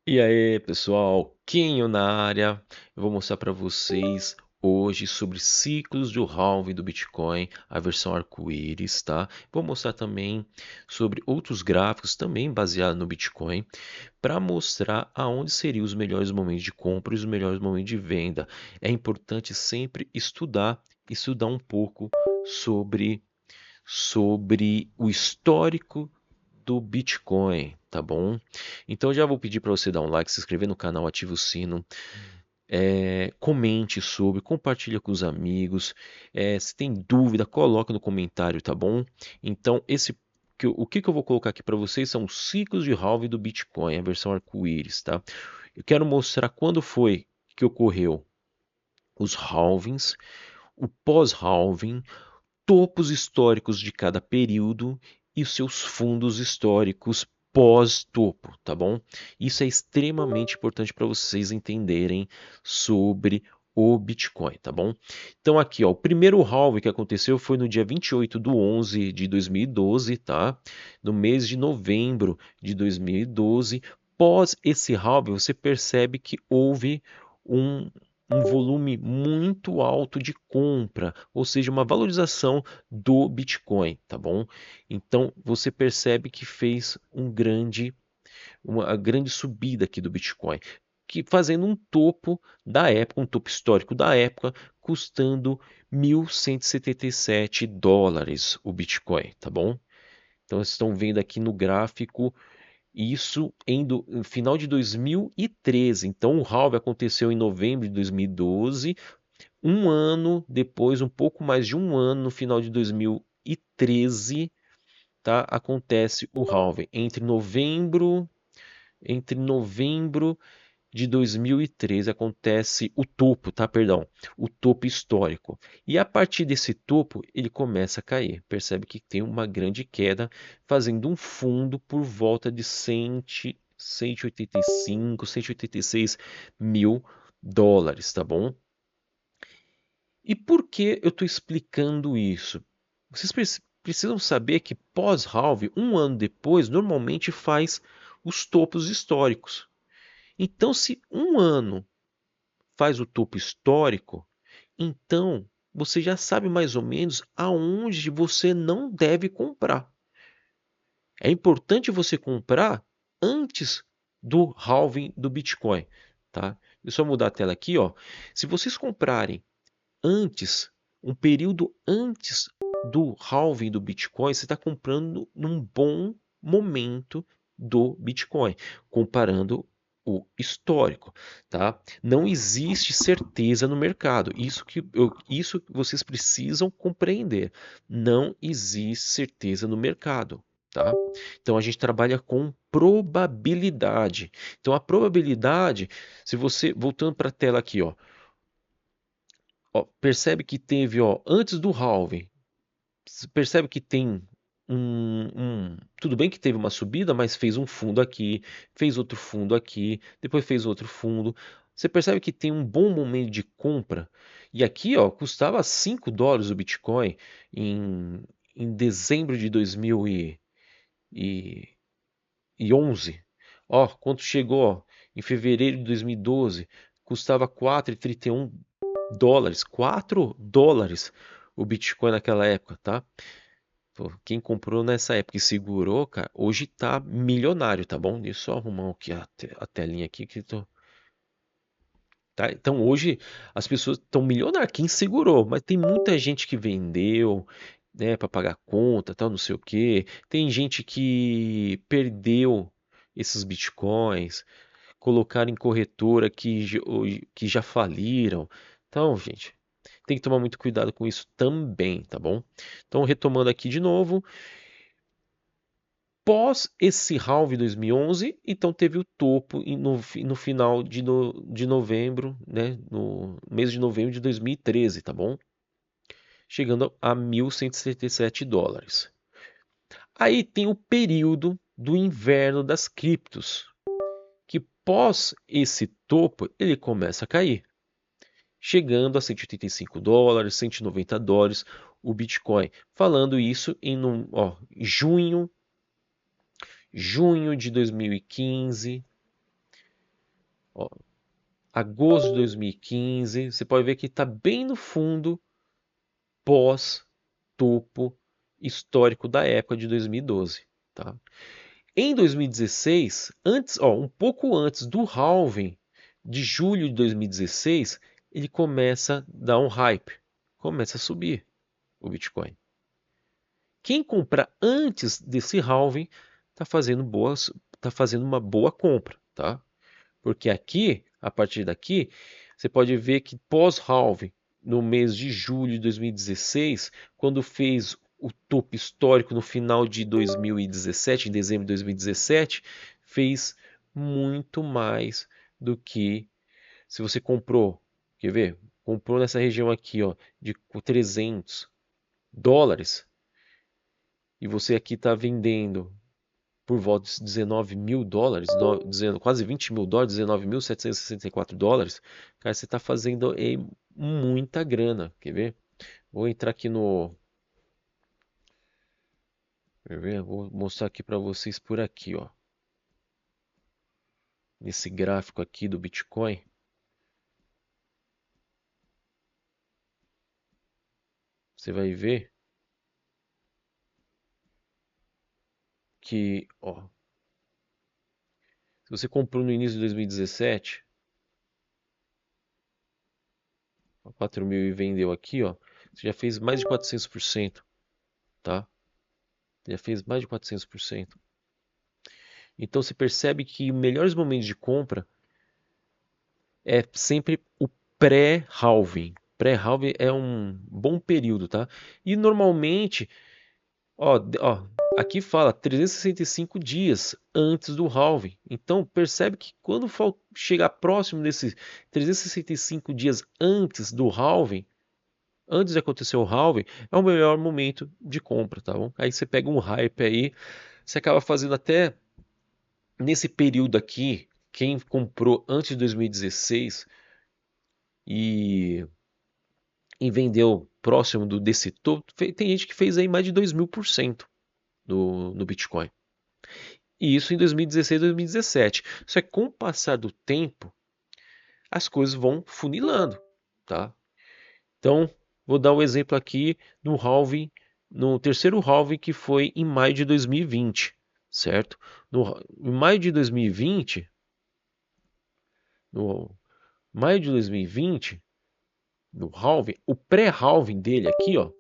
E aí, pessoal, Quinho na área. Eu vou mostrar para vocês hoje sobre ciclos de halving do Bitcoin, a versão arco-íris, tá? Vou mostrar também sobre outros gráficos também baseados no Bitcoin, para mostrar aonde seriam os melhores momentos de compra e os melhores momentos de venda. É importante sempre estudar um pouco sobre o histórico do Bitcoin, tá bom? Então já vou pedir para você dar um like, se inscrever no canal, ative o sino, comente sobre, compartilha com os amigos, se tem dúvida, coloca no comentário, tá bom? Então o que eu vou colocar aqui para vocês são os ciclos de halving do Bitcoin, a versão arco-íris, tá? Eu quero mostrar quando foi que ocorreu os halvings, o pós-halving, topos históricos de cada período e os seus fundos históricos pós-topo, tá bom? Isso é extremamente importante para vocês entenderem sobre o Bitcoin, tá bom? Então aqui, ó, o primeiro halving que aconteceu foi no dia 28/11 de 2012, tá? No mês de novembro de 2012. Pós esse halving, você percebe que houve um volume muito alto de compra, ou seja, uma valorização do Bitcoin, tá bom? Então você percebe que fez uma grande subida aqui do Bitcoin, que fazendo um topo da época, um topo histórico da época, custando US$ 1.177 o Bitcoin, tá bom? Então vocês estão vendo aqui no gráfico isso no final de 2013. Então o halving aconteceu em novembro de 2012. Um ano depois, um pouco mais de um ano, no final de 2013, tá, acontece o halving. Entre novembro de 2013 acontece o topo, tá? Perdão, o topo histórico. E a partir desse topo, ele começa a cair. Percebe que tem uma grande queda, fazendo um fundo por volta de 185, 186 mil dólares, tá bom? E por que eu estou explicando isso? Vocês precisam saber que pós-halving, um ano depois, normalmente faz os topos históricos. Então, se um ano faz o topo histórico, então você já sabe mais ou menos aonde você não deve comprar. É importante você comprar antes do halving do Bitcoin, tá? Deixa eu mudar a tela aqui, ó. Se vocês comprarem antes, um período antes do halving do Bitcoin, você está comprando num bom momento do Bitcoin, comparando o histórico, tá? Não existe certeza no mercado. Isso que vocês precisam compreender. Não existe certeza no mercado, tá? Então a gente trabalha com probabilidade. Então a probabilidade, se você voltando para a tela aqui, ó, percebe que teve, ó, antes do halving, percebe que tem tudo bem que teve uma subida, mas fez um fundo aqui, fez outro fundo aqui, depois fez outro fundo. Você percebe que tem um bom momento de compra. E aqui, ó, custava US$ 5 o Bitcoin em, em dezembro de 2011. Ó, quando chegou, ó, em fevereiro de 2012, custava 4,31 dólares, US$ 4 o Bitcoin naquela época, tá? Pô, quem comprou nessa época e segurou, cara, hoje tá milionário, tá bom? Deixa eu só arrumar aqui a telinha aqui que tá? Então hoje as pessoas estão milionárias, quem segurou, mas tem muita gente que vendeu, né, para pagar conta, tal, não sei o quê. Tem gente que perdeu esses bitcoins, colocaram em corretora que já faliram. Então, gente, tem que tomar muito cuidado com isso também, tá bom? Então, retomando aqui de novo, pós esse halving 2011, então teve o topo no final de novembro, né? No mês de novembro de 2013, tá bom? Chegando a US$ 1.177. Aí tem o período do inverno das criptos, que pós esse topo ele começa a cair, chegando a US$ 185, US$ 190 o Bitcoin. Falando isso ó, junho de 2015, Ó, agosto de 2015, você pode ver que está bem no fundo pós-topo histórico da época de 2012, tá? Em 2016, um pouco antes do halving de julho de 2016, ele começa a dar um hype, começa a subir o Bitcoin. Quem comprar antes desse halving tá fazendo uma boa compra, tá? Porque aqui, a partir daqui, você pode ver que pós-halving, no mês de julho de 2016, quando fez o topo histórico no final de 2017, em dezembro de 2017, fez muito mais do que se você comprou. Quer ver? Comprou nessa região aqui, ó, de US$ 300 e você aqui está vendendo por volta de US$ 19.000, quase US$ 20.000, US$ 19.764. Cara, você está fazendo muita grana. Quer ver? Vou entrar aqui no. Quer ver? Vou mostrar aqui para vocês por aqui, ó. Nesse gráfico aqui do Bitcoin. Você vai ver que, ó, se você comprou no início de 2017, 4.000 e vendeu aqui, ó, você já fez mais de 400%, tá? Já fez mais de 400%. Então você percebe que os melhores momentos de compra é sempre o pré-halving. Pré-halving é um bom período, tá? E normalmente, ó, aqui fala 365 dias antes do halving. Então percebe que quando chegar próximo desses 365 dias antes do halving, antes de acontecer o halving, é o melhor momento de compra, tá bom? Aí você pega um hype aí, você acaba fazendo até nesse período aqui, quem comprou antes de 2016 e, e vendeu próximo desse topo, tem gente que fez aí mais de 2.000% no Bitcoin. E isso em 2016 e 2017. Só que com o passar do tempo, as coisas vão funilando, tá? Então, vou dar um exemplo aqui no halving, no terceiro halving que foi em maio de 2020, certo? Em maio de 2020, no maio de 2020, no halving, o pré-halving dele aqui, ó,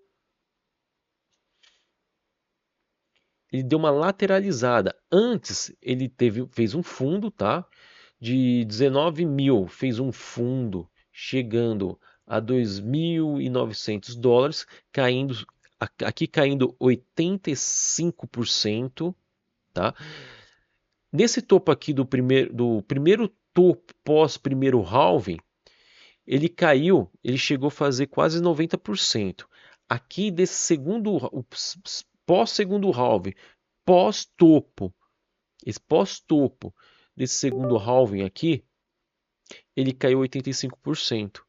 ele deu uma lateralizada. Antes ele fez um fundo, tá? De 19.000, fez um fundo chegando a US$ 2.900, aqui caindo 85%, tá? Nesse topo aqui do primeiro topo pós primeiro halving, ele chegou a fazer quase 90%. Aqui desse pós-segundo halving, pós-topo, esse pós-topo desse segundo halving aqui, ele caiu 85%,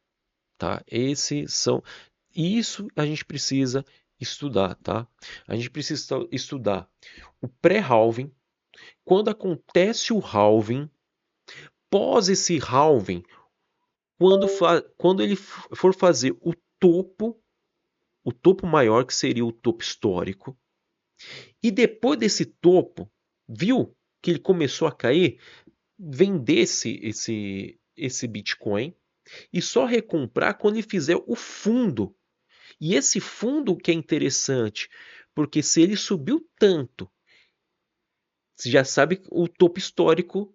tá? Isso a gente precisa estudar, tá? A gente precisa estudar o pré-halving, quando acontece o halving, pós esse halving, quando ele for fazer o topo maior, que seria o topo histórico, e depois desse topo, viu que ele começou a cair, vender esse Bitcoin e só recomprar quando ele fizer o fundo. E esse fundo que é interessante, porque se ele subiu tanto, você já sabe o topo histórico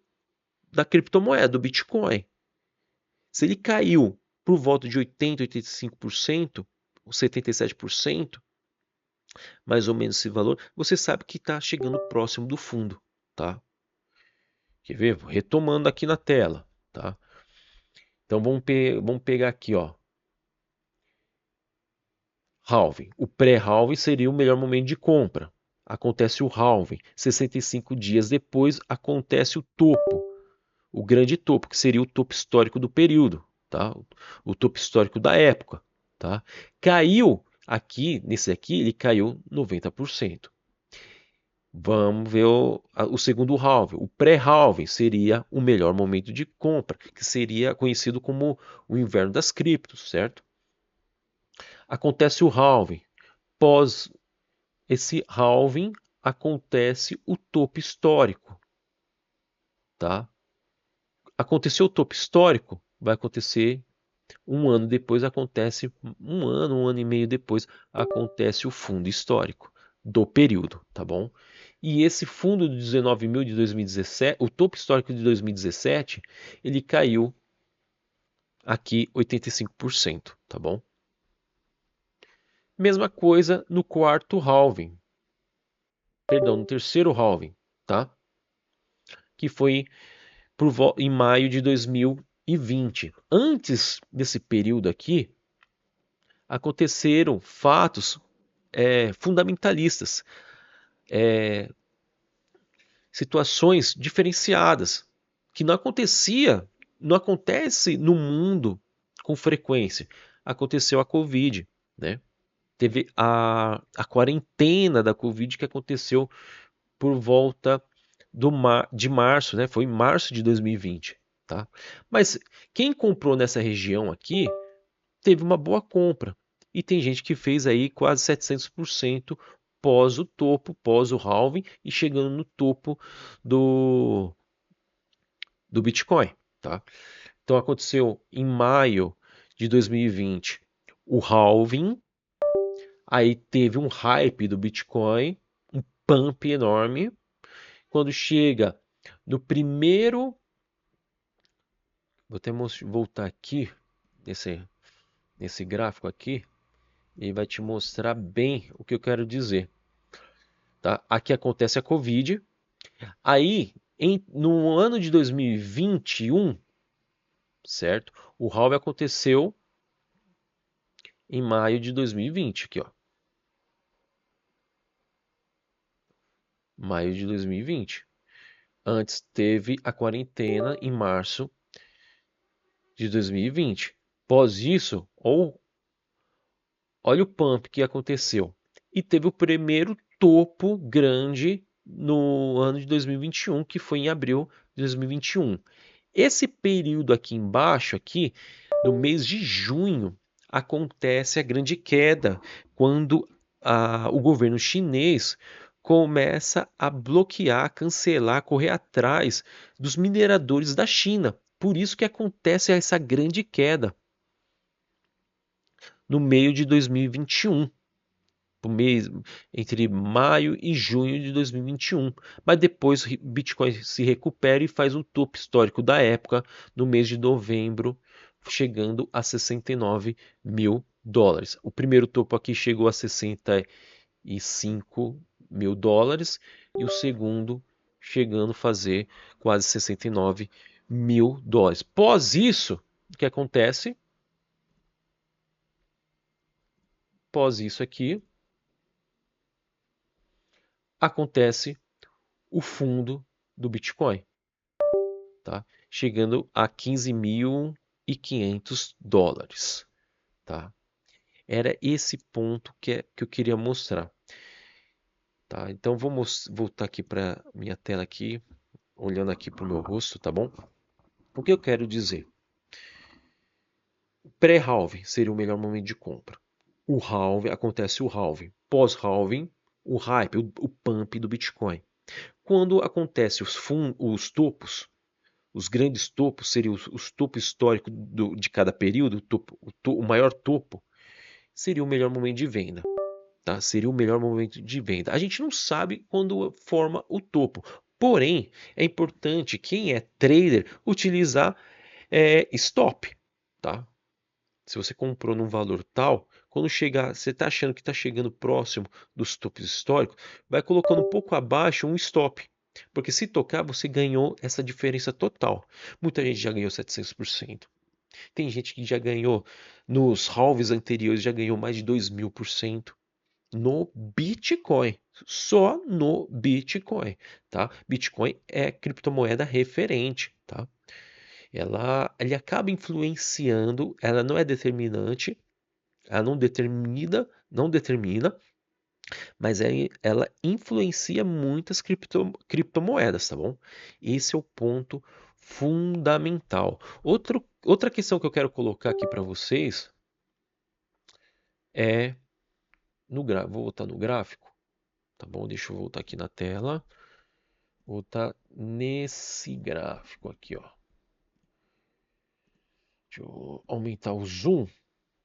da criptomoeda, do Bitcoin. Se ele caiu por volta de 80, 85%, ou 77%, mais ou menos esse valor, você sabe que está chegando próximo do fundo, tá? Quer ver? Retomando aqui na tela, tá? Então vamos pegar aqui, ó. Halving. O pré-halving seria o melhor momento de compra. Acontece o halving. 65 dias depois acontece o topo, o grande topo, que seria o topo histórico do período, tá? O topo histórico da época, tá? Caiu aqui, nesse aqui, ele caiu 90%. Vamos ver o segundo halving. O pré-halving seria o melhor momento de compra, que seria conhecido como o inverno das criptos, certo? Acontece o halving. Pós esse halving, acontece o topo histórico, tá? Aconteceu o topo histórico, vai acontecer um ano depois, acontece um ano e meio depois, acontece o fundo histórico do período, tá bom? E esse fundo de 19.000 de 2017, o topo histórico de 2017, ele caiu aqui 85%, tá bom? Mesma coisa no quarto halving, perdão, no terceiro halving, tá? Que foi em maio de 2020. Antes desse período aqui, aconteceram fatos fundamentalistas, situações diferenciadas que não acontece no mundo com frequência. Aconteceu a Covid, né? Teve a quarentena da Covid que aconteceu por volta de março, né? Foi em março de 2020, tá? Mas quem comprou nessa região aqui teve uma boa compra. E tem gente que fez aí quase 700% pós o topo, pós o halving e chegando no topo do, do Bitcoin, tá? Então aconteceu em maio de 2020 o halving, aí teve um hype do Bitcoin, um pump enorme. Quando chega no primeiro, vou até voltar aqui nesse gráfico aqui, e vai te mostrar bem o que eu quero dizer. Tá? Aqui acontece a Covid. Aí, no ano de 2021, certo? O halving aconteceu em maio de 2020, aqui, ó. Maio de 2020. Antes teve a quarentena em março de 2020. Após isso, olha o pump que aconteceu. E teve o primeiro topo grande no ano de 2021, que foi em abril de 2021. Esse período aqui embaixo, aqui, no mês de junho, acontece a grande queda, quando o governo chinês começa a bloquear, cancelar, correr atrás dos mineradores da China. Por isso que acontece essa grande queda no meio de 2021, mês, entre maio e junho de 2021. Mas depois o Bitcoin se recupera e faz o topo histórico da época, no mês de novembro, chegando a 69 mil dólares. O primeiro topo aqui chegou a 65 mil dólares e o segundo chegando a fazer quase 69 mil dólares. Pós isso, o que acontece? Pós isso aqui, acontece o fundo do Bitcoin, tá? Chegando a 15.500 dólares, tá? Era esse ponto que eu queria mostrar, tá? Então vamos voltar aqui para minha tela aqui, olhando aqui para o meu rosto, tá bom? O que eu quero dizer? Pré-halving seria o melhor momento de compra. O halving, acontece o halving. Pós-halving, o hype, o pump do Bitcoin. Quando acontece os topos, os grandes topos seriam os topos históricos de cada período, o maior topo seria o melhor momento de venda. Tá? Seria o melhor momento de venda. A gente não sabe quando forma o topo. Porém, é importante quem é trader utilizar stop. Tá? Se você comprou num valor tal, quando chegar, você está achando que está chegando próximo dos topos históricos, vai colocando um pouco abaixo um stop. Porque se tocar, você ganhou essa diferença total. Muita gente já ganhou 700%. Tem gente que já ganhou, nos halves anteriores, já ganhou mais de 2.000% no Bitcoin. Só no Bitcoin, tá? Bitcoin é criptomoeda referente, tá? Ele acaba influenciando, ela não é determinante, ela não determina, mas ela influencia muitas criptomoedas, tá bom? Esse é o ponto fundamental. Outra questão que eu quero colocar aqui para vocês é vou voltar no gráfico, tá bom? Deixa eu voltar aqui na tela. Vou voltar nesse gráfico aqui, ó. Deixa eu aumentar o zoom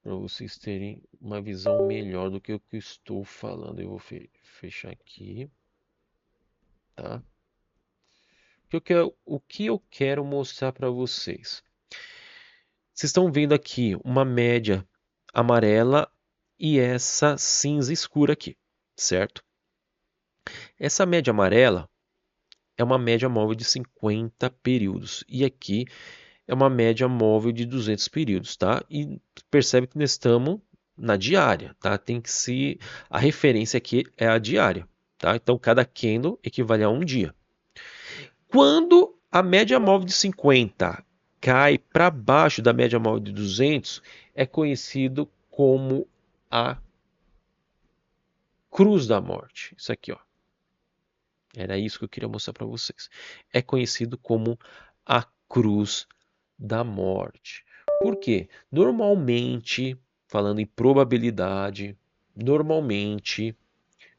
para vocês terem uma visão melhor do que o que eu estou falando. Eu vou fechar aqui, tá? O que eu quero mostrar para vocês? Vocês estão vendo aqui uma média amarela e essa cinza escura aqui, certo? Essa média amarela é uma média móvel de 50 períodos e aqui é uma média móvel de 200 períodos, tá? E percebe que nós estamos na diária, tá? Tem que se a referência aqui é a diária, tá? Então cada candle equivale a um dia. Quando a média móvel de 50 cai para baixo da média móvel de 200, é conhecido como a cruz da morte. Isso aqui, ó. Era isso que eu queria mostrar para vocês. É conhecido como a cruz da morte. Por quê? Normalmente, falando em probabilidade, normalmente,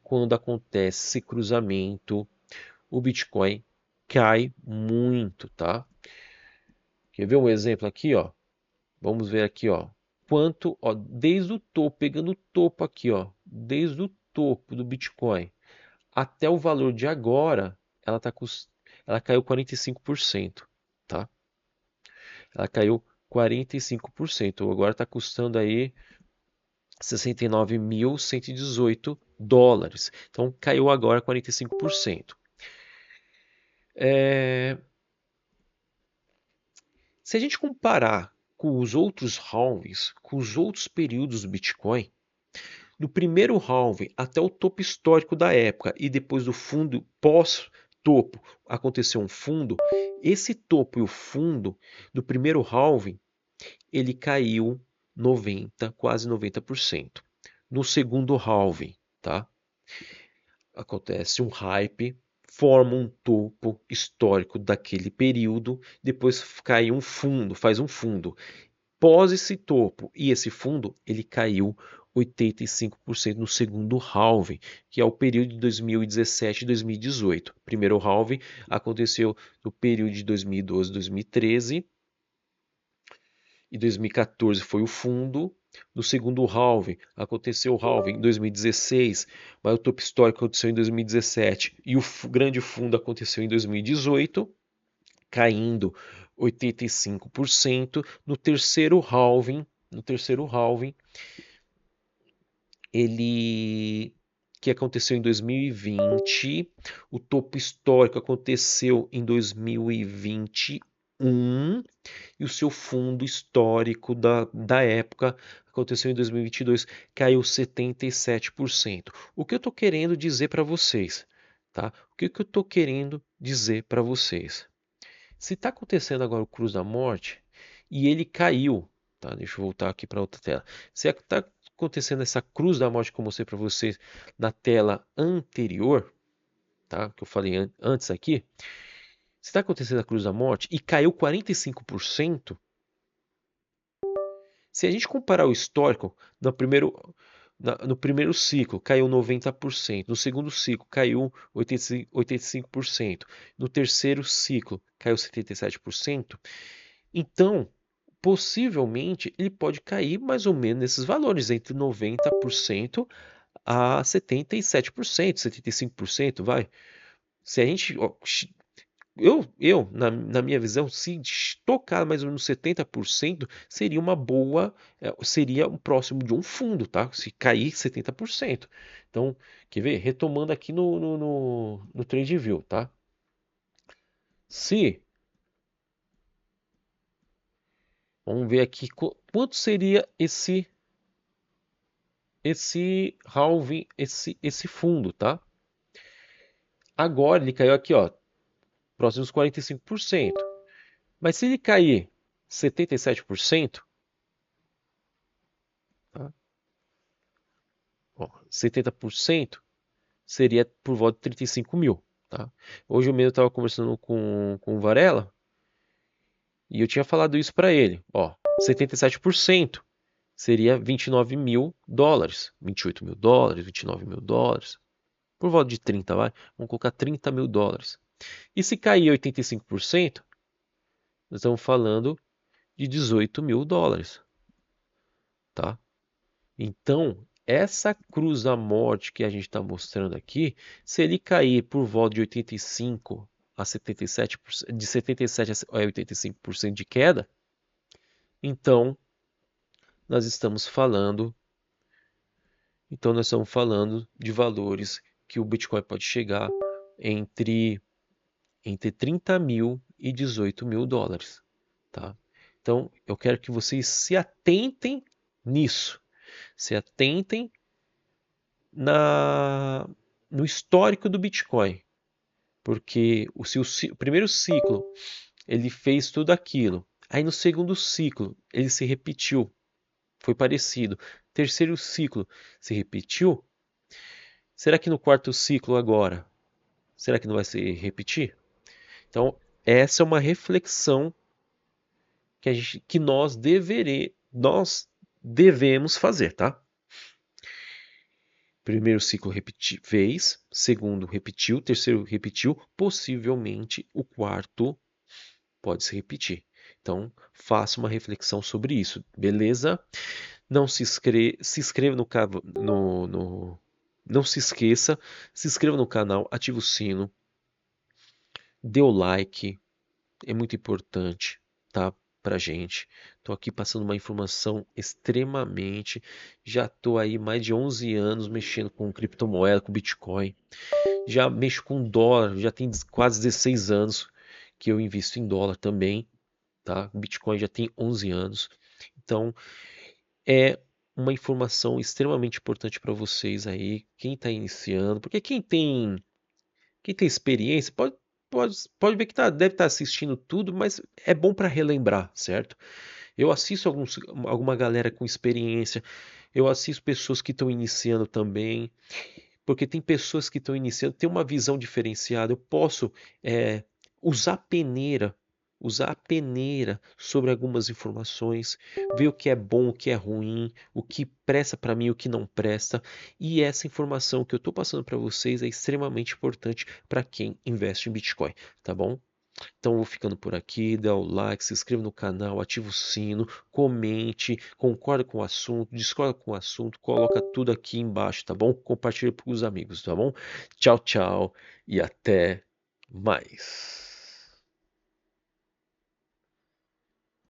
quando acontece esse cruzamento, o Bitcoin cai muito, tá? Quer ver um exemplo aqui, ó? Vamos ver aqui, ó. Quanto, ó, desde o topo, pegando o topo aqui, ó, desde o topo do Bitcoin até o valor de agora, ela caiu 45%, tá? Ela caiu 45%. Agora está custando aí 69.118 dólares. Então caiu agora 45%. Se a gente comparar com os outros halvings, com os outros períodos do Bitcoin, do primeiro halving até o topo histórico da época e depois do fundo pós-topo aconteceu um fundo, esse topo e o fundo do primeiro halving ele caiu 90, quase 90%. No segundo halving, tá? Acontece um hype, forma um topo histórico daquele período, depois cai um fundo, faz um fundo. Pós esse topo e esse fundo, ele caiu 85% no segundo halving, que é o período de 2017 e 2018. O primeiro halving aconteceu no período de 2012 e 2013 e 2014 foi o fundo. No segundo halving, aconteceu o halving em 2016, mas o topo histórico aconteceu em 2017 e o grande fundo aconteceu em 2018, caindo 85%. No terceiro halving, ele que aconteceu em 2020, o topo histórico aconteceu em 2021 e o seu fundo histórico da época aconteceu em 2022, caiu 77%. O que eu estou querendo dizer para vocês? Tá? O que eu estou querendo dizer para vocês? Se está acontecendo agora o Cruz da Morte e ele caiu, tá? Deixa eu voltar aqui para outra tela. Se está acontecendo essa Cruz da Morte que eu mostrei para vocês na tela anterior, tá? Que eu falei antes aqui. Se está acontecendo a Cruz da Morte e caiu 45%, se a gente comparar o histórico, no primeiro ciclo caiu 90%, no segundo ciclo caiu 85%, no terceiro ciclo caiu 77%, então possivelmente ele pode cair mais ou menos nesses valores, entre 90% a 77%, 75%, vai. Se a gente na minha visão, se tocar mais ou menos 70%, seria uma boa, seria um próximo de um fundo, tá? Se cair 70%. Então, quer ver? Retomando aqui no TradingView, tá? Se, vamos ver aqui, quanto seria esse halving, esse fundo, tá? Agora ele caiu aqui, ó, próximo dos 45%. Mas se ele cair 77%, tá? Ó, 70% seria por volta de 35 mil, tá? Hoje mesmo eu estava conversando com o Varela e eu tinha falado isso para ele. Ó, 77% seria 29 mil dólares, 28 mil dólares, 29 mil dólares, por volta de 30, vai? Vamos colocar 30 mil dólares. E se cair 85%, nós estamos falando de 18 mil dólares, tá? Então, essa cruz da morte que a gente está mostrando aqui, se ele cair por volta de 85 a 77%, de 77 a 85% de queda, então nós estamos falando, então nós estamos falando de valores que o Bitcoin pode chegar entre, entre 30 mil e 18 mil dólares, tá? Então, eu quero que vocês se atentem nisso, se atentem na, no histórico do Bitcoin, porque o primeiro ciclo ele fez tudo aquilo, aí no segundo ciclo ele se repetiu, foi parecido, terceiro ciclo se repetiu, será que no quarto ciclo agora, será que não vai se repetir? Então essa é uma reflexão que nós devemos fazer, tá? Primeiro ciclo fez, segundo repetiu, terceiro repetiu, possivelmente o quarto pode se repetir. Então, faça uma reflexão sobre isso, beleza? Não se inscreva não se esqueça, se inscreva no canal, ative o sino, dê o like, é muito importante, tá? Pra gente. Tô aqui passando uma informação extremamente. Já tô aí mais de 11 anos mexendo com criptomoeda, com Bitcoin. Já mexo com dólar, já tem quase 16 anos que eu invisto em dólar também, tá? O Bitcoin já tem 11 anos. Então, é uma informação extremamente importante para vocês aí, quem está iniciando, porque quem tem experiência pode ver que deve estar assistindo tudo, mas é bom para relembrar, certo? Eu assisto alguma galera com experiência, eu assisto pessoas que estão iniciando também, porque tem pessoas que estão iniciando, tem uma visão diferenciada. Eu posso é, usar peneira, usar a peneira sobre algumas informações, ver o que é bom, o que é ruim, o que presta para mim, o que não presta. E essa informação que eu estou passando para vocês é extremamente importante para quem investe em Bitcoin, tá bom? Então eu vou ficando por aqui, dá o like, se inscreva no canal, ativa o sino, comente, concorda com o assunto, discorda com o assunto, coloca tudo aqui embaixo, tá bom? Compartilha com os amigos, tá bom? Tchau, tchau e até mais.